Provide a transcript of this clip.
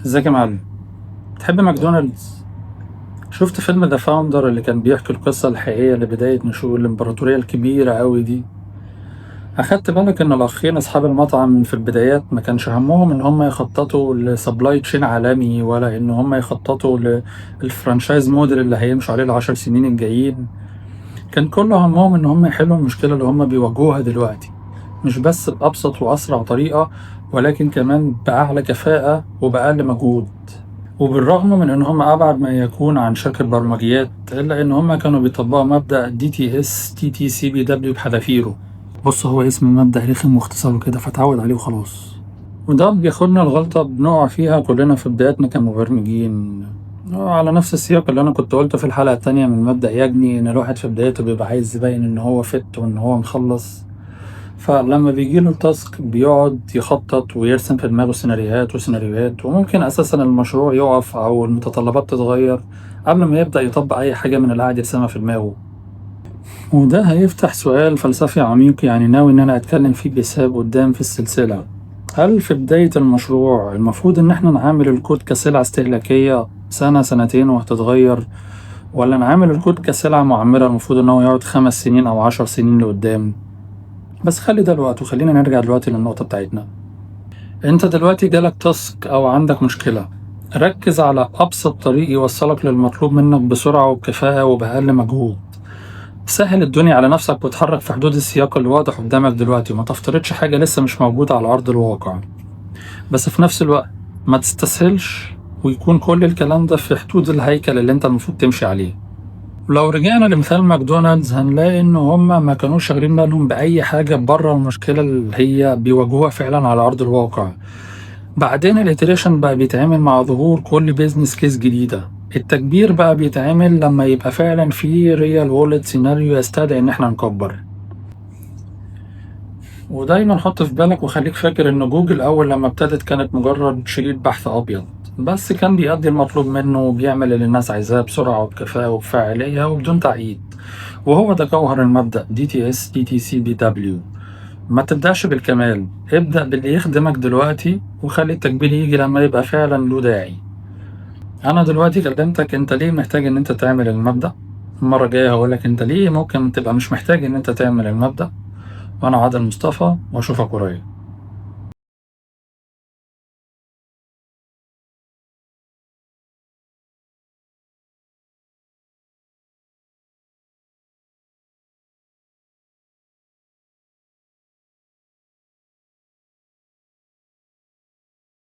ازيك يا معلم؟ تحب ماكدونالدز؟ شفت فيلم ذا فاوندر اللي كان بيحكي القصة الحقيقية لبداية نشوء الإمبراطورية الكبيرة أوي دي؟ أخدت بالك إن الأخين أصحاب المطعم في البدايات ما كانش همهم إن هم يخططوا لسبلاي تشين عالمي، ولا إن هم يخططوا للفرانشايز موديل اللي هيمشوا عليه ال10 سنين الجايين. كان كل همهم إن هم يحلوا المشكلة اللي هم بيواجهوها دلوقتي، مش بس بأبسط وأسرع طريقة، ولكن كمان بأعلى كفاءة وبأقل مجهود. وبالرغم من إن هم أبعد ما يكون عن شركة برمجيات، إلا إن هم كانوا بيطبقوا مبدأ DTS TTCBW بحذافيره. بص، هو اسم المبدأ رخم واختصاره كده فتعود عليه وخلاص. وده بياخدنا لغلطة بنقع فيها كلنا في بداياتنا كمبرمجين، على نفس السياق اللي أنا كنت قلته في الحلقة التانية من مبدأ يجني، إن الواحد في بدايته بيبقى عايز يبين إن هو فت وإن هو مخلص. فلما بيجيله التاسك بيقعد يخطط ويرسم في دماغه سيناريوهات وسيناريوهات، وممكن أساسا المشروع يقف أو المتطلبات تتغير قبل ما يبدأ يطبق أي حاجة من اللي قاعد يرسمها في دماغه. وده هيفتح سؤال فلسفي عميق، يعني ناوي إن أنا أتكلم فيه بحساب قدام في السلسلة. هل في بداية المشروع المفروض إن احنا نعامل الكود كسلعة استهلاكية سنة سنتين وهتتغير، ولا نعامل الكود كسلعة معمرة المفروض إن هو يقعد 5 سنين أو 10 سنين لقدام؟ بس خلي ده الوقت، وخلينا نرجع دلوقتي للنقطة بتاعتنا. انت دلوقتي جالك تاسك او عندك مشكلة، ركز على ابسط طريق يوصلك للمطلوب منك بسرعة وبكفاءة وبأقل مجهود. سهل الدنيا على نفسك وتحرك في حدود السياق اللي واضح قدامك دلوقتي، وما تفترضش حاجة لسه مش موجودة على أرض الواقع. بس في نفس الوقت ما تستسهلش، ويكون كل الكلام ده في حدود الهيكل اللي انت المفروض تمشي عليه. لو رجعنا لمثال ماكدونالدز هنلاقي إن هما ما كانوش شاغلين بالهم بأي حاجة بره المشكلة اللي هي بيواجهوها فعلا على أرض الواقع. بعدين الاتريشن بقى بيتعمل مع ظهور كل بيزنس كيس جديدة. التكبير بقى بيتعمل لما يبقى فعلا في ريال وورلد سيناريو يستدعي إن احنا نكبر. ودايما حط في بالك وخليك فاكر إن جوجل أول لما ابتدت كانت مجرد شريط بحث أبيض، بس كان بيأدي المطلوب منه وبيعمل اللي الناس عايزاه بسرعة وبكفاءة وبفاعلية وبدون تعقيد. وهو ده جوهر المبدأ DTS TTCBW. ما تبدأش بالكمال، ابدأ باللي يخدمك دلوقتي، وخلي التكبير يجي لما يبقى فعلا له داعي. أنا دلوقتي كلمتك أنت ليه محتاج إن أنت تعمل المبدأ، المرة الجاية هقولك أنت ليه ممكن تبقى مش محتاج إن أنت تعمل المبدأ. وأنا عادل مصطفى، وأشوفك قريب.